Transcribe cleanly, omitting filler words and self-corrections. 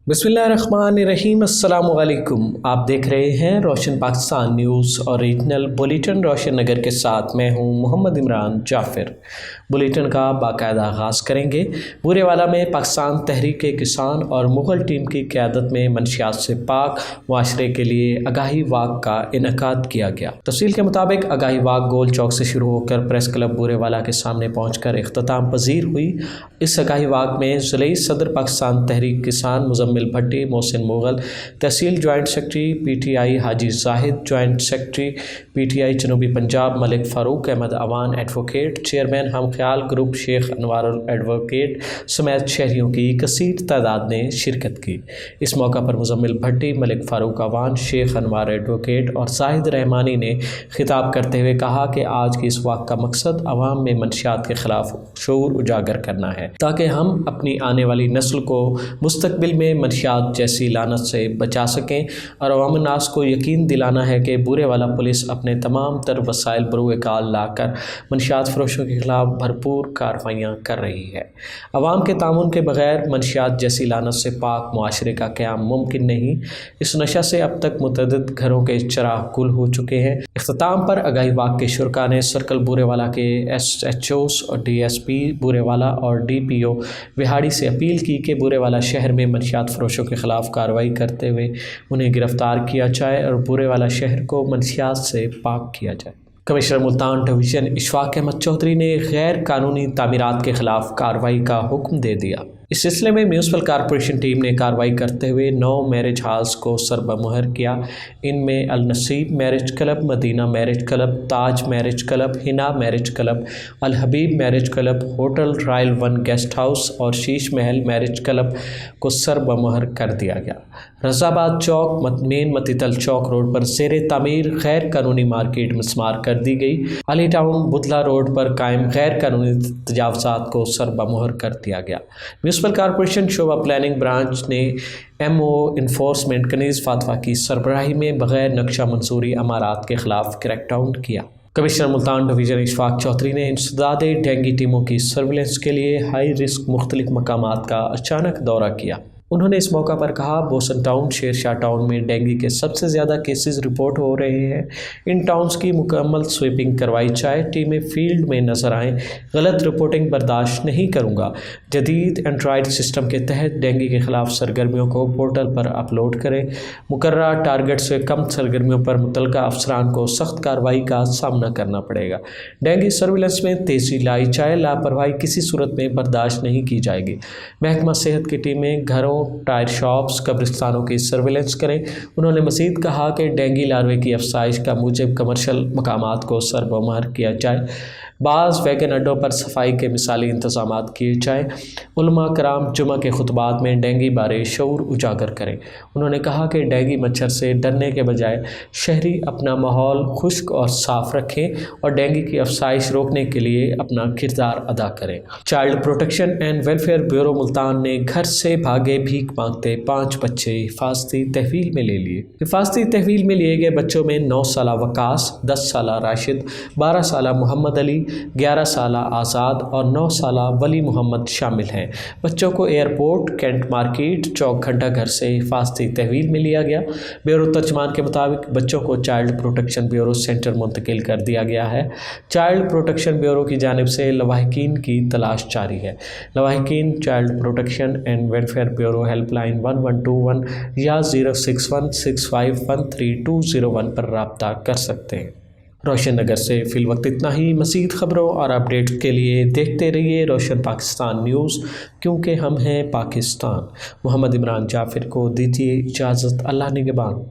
बिस्मिल्लाहिर्रहमानिर्रहीम। अस्सलाम वालेकुम। आप देख रहे हैं रोशन पाकिस्तान न्यूज़ और रीजनल बुलेटिन रोशन नगर के साथ मैं हूं मोहम्मद इमरान जाफ़िर। बुलेटिन का बाकायदा आगाज़ करेंगे। बूरेवाला में पाकिस्तान तहरीक किसान और मुग़ल टीम की क़यादत में मनशियात से पाक मुआशरे के लिए आगाही वाक का इनेकाद किया गया। तफसील के मुताबिक आगाही वाक गोल चौक से शुरू होकर प्रेस क्लब बूरेवाला के सामने पहुँच कर इख्तिताम पजीर हुई। इस आगाही वाक में ज़िले सदर पाकिस्तान तहरीक किसान मुजम्मिल भट्टी, मोहसिन मुग़ल, तहसील joint secretary PTI Haji Zahid, joint secretary PTI जनूबी Punjab Malik Farooq Ahmed Awan advocate, chairman Hum Khayal group Sheikh Anwarul advocate समेत शहरियों की कसीर तादाद ने शिरकत की। इस मौका पर मुजम्मिल भट्टी, मलिक फ़ारूक अवान, शेख अनवार एडवोकेट और जाहिद रहमानी ने खिताब करते हुए कहा कि आज की इस वाक़ का मकसद अवाम में मनशियात के ख़िलाफ़ शऊर उजागर करना है ताकि हम अपनी आने वाली नस्ल को मुस्तक़बिल में मनशियात जैसी लानत से बचा सकें और अवाम नास को यकीन दिलाना है कि बूरेवाला पुलिस अपने तमाम तर वसाइल बरूए काल लाकर मनशियात फरोशों के ख़िलाफ़ भरपूर कार्रवाइयाँ कर रही है। अवाम के तामुन के बग़ैर मनशियात जैसी लानत से पाक मुआशरे का क़याम मुमकिन नहीं। इस नशा से अब तक मुतअद्दिद घरों के चिराग गुल हो चुके हैं। इख्तिताम पर आगाही वाक़ के शुरका ने सर्कल बूरेवाला के SHOs और DSP बूरेवाला और DPO विहाड़ी से अपील की कि बूरेवाला शहर में मनशियात फरोशों के ख़िलाफ़ कार्रवाई करते हुए उन्हें गिरफ़्तार किया जाए और बूरेवाला शहर को मनशियात से पाक किया जाए। कमिश्नर मुल्तान डिवीज़न इशफाक अहमद चौधरी ने गैर कानूनी तामीरात के ख़िलाफ़ कार्रवाई का हुक्म दे दिया। इस सिलसिले में म्यूनसिपल कॉरपोरेशन टीम ने कार्रवाई करते हुए 9 मैरिज हॉल्स को सरबमुहर किया। इनमें Al Naseeb marriage club, Madina marriage club, Taj marriage club, Hina marriage club, Al Habib marriage club, hotel royal one guest house और शीश महल मैरिज क्लब को सरबमुहर कर दिया गया। रज़ाबाद चौक मेन मतीतल चौक रोड पर ज़ेर तामीर गैर कानूनी मार्केट मिसमार कर दी गई। अली टाउन बुधला रोड पर कायम गैर कानूनी तजावज़ात को सरबमुहर कर दिया गया। म्यूनसिपल कॉरपोरेशन शोबा प्लानिंग ब्रांच ने MO इन्फोर्समेंट कनीज़ फातवा की सरबराही में बग़ैर नक्शा मंसूरी अमारात के ख़िलाफ़ क्रैकडाउन किया। कमिश्नर मुल्तान डिवीज़न इशफाक चौधरी ने इंसदाद डेंगी टीमों की सर्विलेंस के लिए हाई रिस्क मुख्तलिफ मकामात का अचानक दौरा किया। उन्होंने इस मौका पर कहा, बोसन टाउन, शेरशाह टाउन में डेंगू के सबसे ज़्यादा केसेस रिपोर्ट हो रहे हैं। इन टाउन्स की मुकम्मल स्वीपिंग करवाई जाए। टीमें फील्ड में नज़र आएँ। गलत रिपोर्टिंग बर्दाश्त नहीं करूँगा। जदीद एंड्रॉयड सिस्टम के तहत डेंगू के ख़िलाफ़ सरगर्मियों को पोर्टल पर अपलोड करें। मुकर्ररा टारगेट से कम सरगर्मियों पर मुतलका अफसरान को सख्त कार्रवाई का सामना करना पड़ेगा। डेंगू सर्विलेंस में तेज़ी लाई जाए। लापरवाही किसी सूरत में बर्दाश्त नहीं की जाएगी। महकमा सेहत की टीमें घरों, टायर शॉप्स, कब्रिस्तानों की सर्विलेंस करें। उन्होंने मज़ीद कहा कि डेंगू लार्वे की अफसाइश का मूजब कमर्शल मकामात को सरबमुहर किया जाए। बाज़ वैगन अड्डों पर सफाई के मिसाली इंतज़ामात किए जाएँ। उलमा कराम जुमा के खुतबात में डेंगू बारे शऊर उजागर करें। उन्होंने कहा कि डेंगू मच्छर से डरने के बजाय शहरी अपना माहौल खुश्क और साफ़ रखें और डेंगू की अफसाइश रोकने के लिए अपना किरदार अदा करें। Child protection and welfare bureau Multan ने घर से भागे भीख मांगते 5 बच्चे हिफाजती तहवील में ले लिए। हिफाजती तहवील में लिए गए बच्चों में 9 साला वकास, 10 साला राशिद, 12 साला मोहम्मद अली, 11 साला आज़ाद और 9 साला वली मोहम्मद शामिल हैं। बच्चों को एयरपोर्ट, कैंट मार्केट, चौक घंटा घर से हिफाजती तहवील में लिया गया। ब्यूरो तर्जमान के मुताबिक बच्चों को चाइल्ड प्रोटेक्शन ब्यूरो सेंटर मुंतकिल कर दिया गया है। चाइल्ड प्रोटेक्शन ब्यूरो की जानिब से लवाहिकीन की तलाश जारी है। लवाहिकीन child protection and welfare bureau helpline 1121 या 06165132201 पर रब्ता कर सकते हैं। रोशन नगर से फ़िल वक्त इतना ही। मज़ीद ख़बरों और अपडेट्स के लिए देखते रहिए रोशन पाकिस्तान न्यूज़, क्योंकि हम हैं पाकिस्तान। मोहम्मद इमरान जाफ़िर को दीजिए इजाज़त। अल्लाह निगहबान।